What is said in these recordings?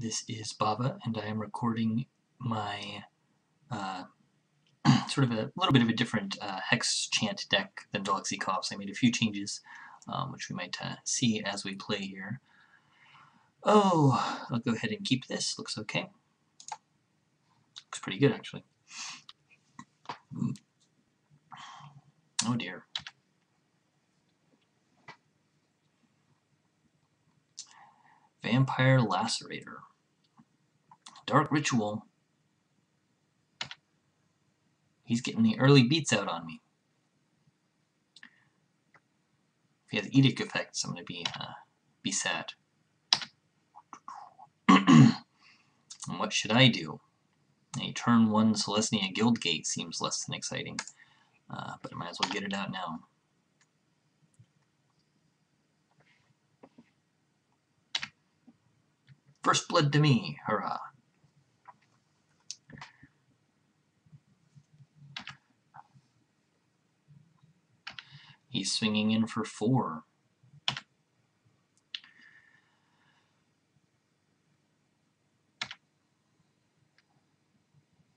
This is Bava, and I am recording my sort of a little bit of a different Hexchant deck than Deluxeicoff, so I made a few changes, which we might see as we play here. Oh, I'll go ahead and keep this. Looks okay. Looks pretty good, actually. Oh dear. Vampire Lacerator. Dark Ritual. He's getting the early beats out on me. If he has Edict effects, I'm going to be sad. And what should I do? A turn 1 Celestia Guildgate seems less than exciting, but I might as well get it out now. First blood to me, hurrah! He's swinging in for 4.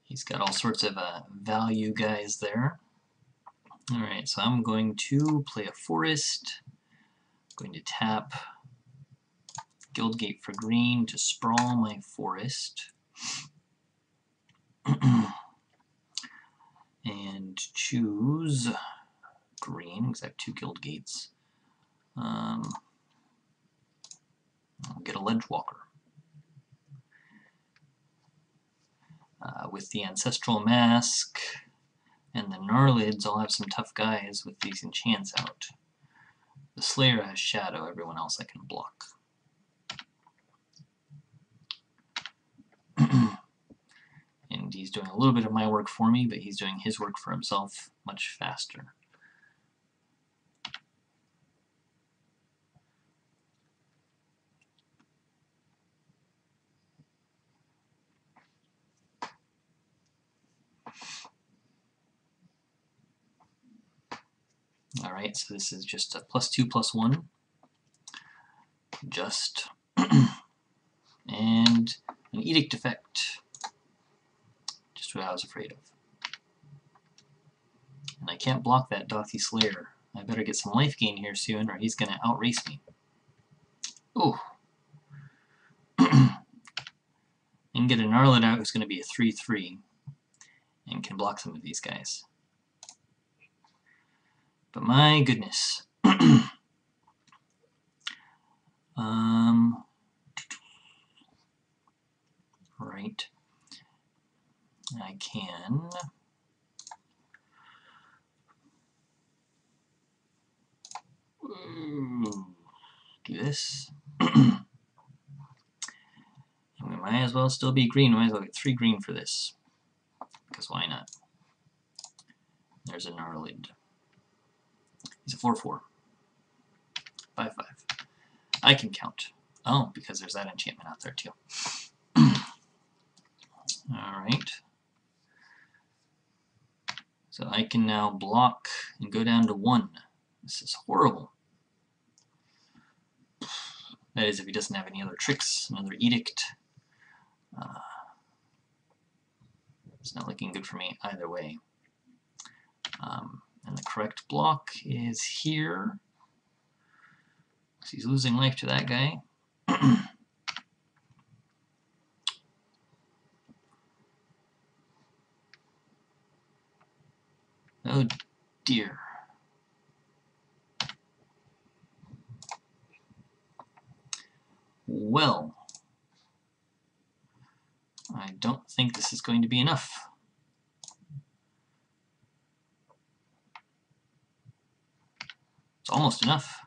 He's got all sorts of value guys there. Alright, so I'm going to play a forest. I'm going to tap Guildgate for green to sprawl my forest. And choose green, because I have 2 Guildgates. I'll get a Ledgewalker. With the Ancestral Mask and the Gnarlids, I'll have some tough guys with these enchants out. The Slayer has Shadow, everyone else I can block. And he's doing a little bit of my work for me, but he's doing his work for himself much faster. Alright, so this is just a +2/+1. Just. And an Edict effect. Just what I was afraid of. And I can't block that Dothy Slayer. I better get some life gain here soon, or he's going to outrace me. Ooh. And get a Gnarlid out who's going to be a 3/3 and can block some of these guys. But my goodness. Right. I can do this. And we might as well still be green. We might as well get 3 green for this. Because why not? There's a Gnarlid. He's a 4/4. 5/5. I can count. Oh, because there's that enchantment out there too. Alright. So I can now block and go down to 1. This is horrible. That is if he doesn't have any other tricks, another Edict. It's not looking good for me either way. And the correct block is here. So he's losing life to that guy. Oh dear. Well, I don't think this is going to be enough. It's almost enough.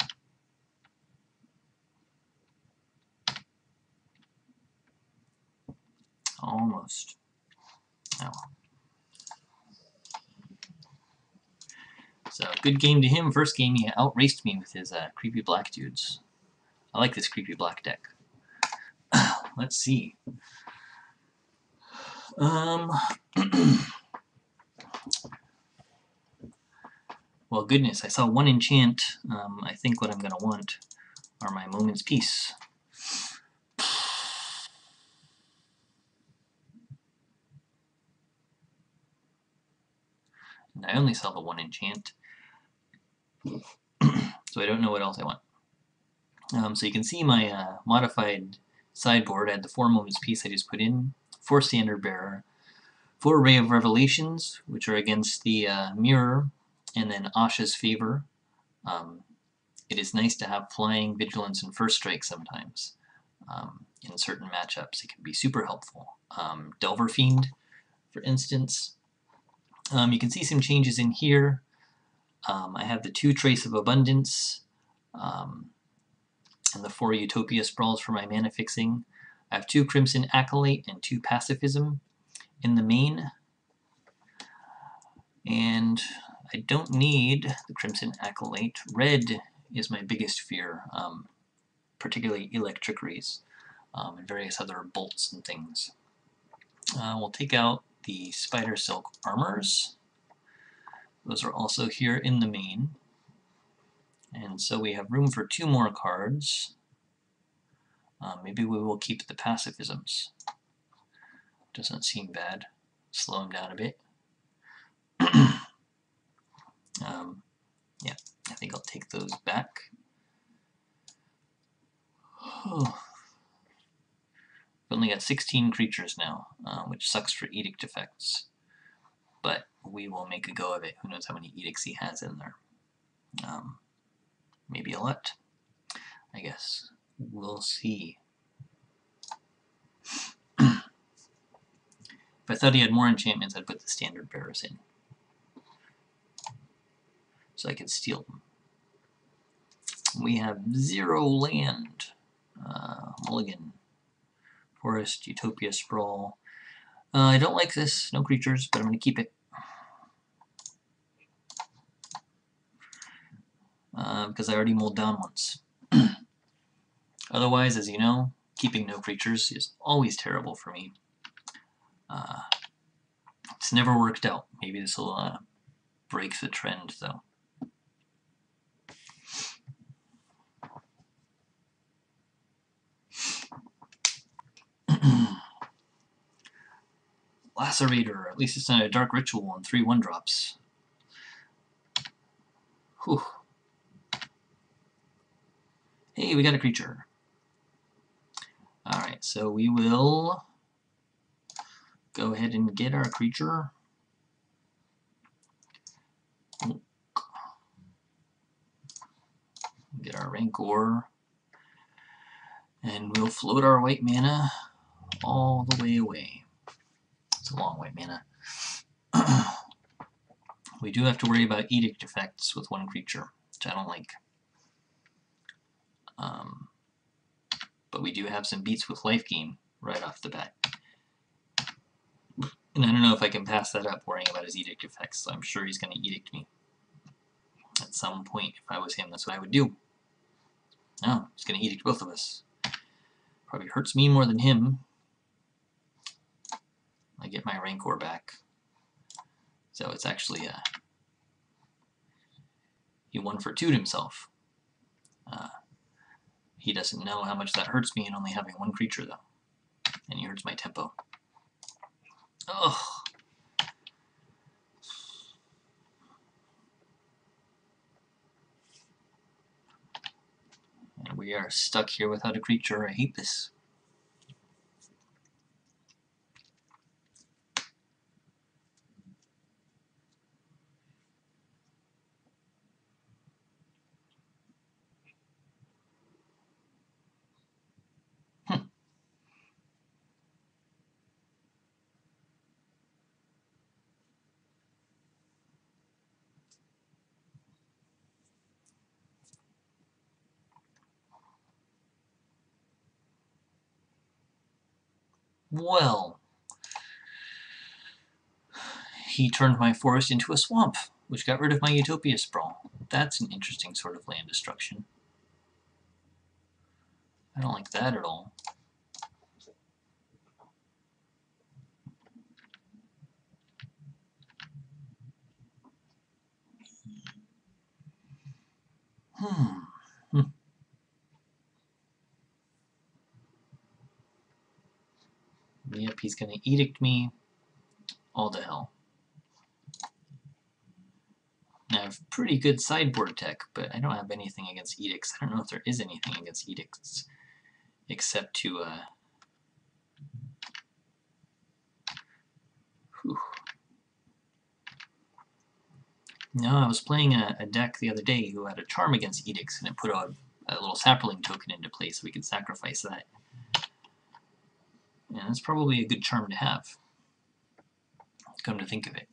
Almost. Oh. So, good game to him. First game, he outraced me with his creepy black dudes. I like this creepy black deck. Let's see. Well, goodness, I saw 1 enchant. I think what I'm going to want are my Moment's Peace. And I only saw the 1 enchant. So I don't know what else I want. So you can see my modified sideboard. I had the 4 Moments Peace I just put in, 4 Standard Bearer, 4 Ray of Revelations, which are against the Mirror, and then Asha's Favor. It is nice to have Flying, Vigilance, and First Strike sometimes. In certain matchups, it can be super helpful. Delver Fiend, for instance. You can see some changes in here. I have the 2 Trace of Abundance, and the 4 Utopia Sprawls for my mana fixing. I have 2 Crimson Acolyte and 2 Pacifism in the main. And I don't need the Crimson Acolyte. Red is my biggest fear, particularly Electricaries, and various other bolts and things. We'll take out the Spider Silk Armors. Those are also here in the main. And so we have room for 2 more cards. Maybe we will keep the Pacifisms. Doesn't seem bad. Slow them down a bit. Yeah, I think I'll take those back. I've only got 16 creatures now, which sucks for edict effects. But we will make a go of it. Who knows how many edicts he has in there. Maybe a lot, I guess. We'll see. If I thought he had more enchantments, I'd put the Standard Bearers in, so I could steal them. We have 0 land. Mulligan. Forest, Utopia Sprawl. I don't like this. No creatures, but I'm going to keep it. Because I already mulled down once. Otherwise, as you know, keeping no creatures is always terrible for me. It's never worked out. Maybe this will break the trend, though. Lacerator. At least it's not a Dark Ritual and 3 1-drops. Whew. Hey, we got a creature. Alright, so we will go ahead and get our creature. Get our Rancor. And we'll float our white mana all the way away. It's a long white mana. We do have to worry about edict effects with 1 creature, which I don't like. But we do have some beats with life gain right off the bat. And I don't know if I can pass that up worrying about his edict effects, so I'm sure he's going to edict me. At some point, if I was him, that's what I would do. No, he's going to edict both of us. Probably hurts me more than him. I get my Rancor back. So it's actually he 1-for-2'd himself. He doesn't know how much that hurts me in only having 1 creature, though. And he hurts my tempo. Ugh. And we are stuck here without a creature. I hate this. Well, he turned my forest into a swamp, which got rid of my Utopia Sprawl. That's an interesting sort of land destruction. I don't like that at all. Yep, he's gonna edict me all to hell. have pretty good sideboard tech, but I don't have anything against edicts. I don't know if there is anything against edicts, except to, No, I was playing a deck the other day who had a charm against edicts, and it put a little sapling token into play, so we could sacrifice that. And that's probably a good charm to have, come to think of it.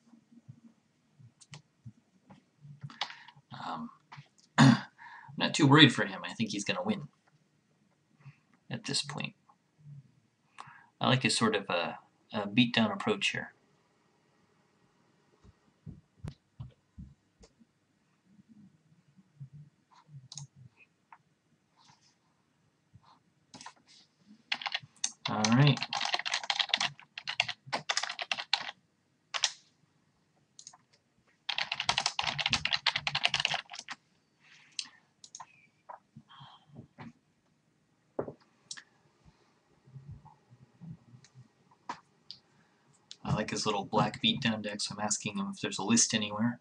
I'm not too worried for him. I think he's going to win at this point. I like his sort of a beat-down approach here. All right. I like his little black beatdown deck, so I'm asking him if there's a list anywhere.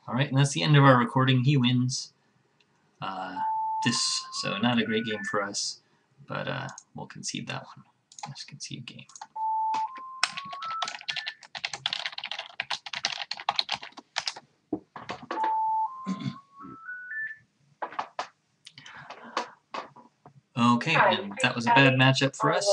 Alright, and that's the end of our recording. He wins. So not a great game for us, but we'll concede that one. Let's concede game. Okay, and that was a bad matchup for us.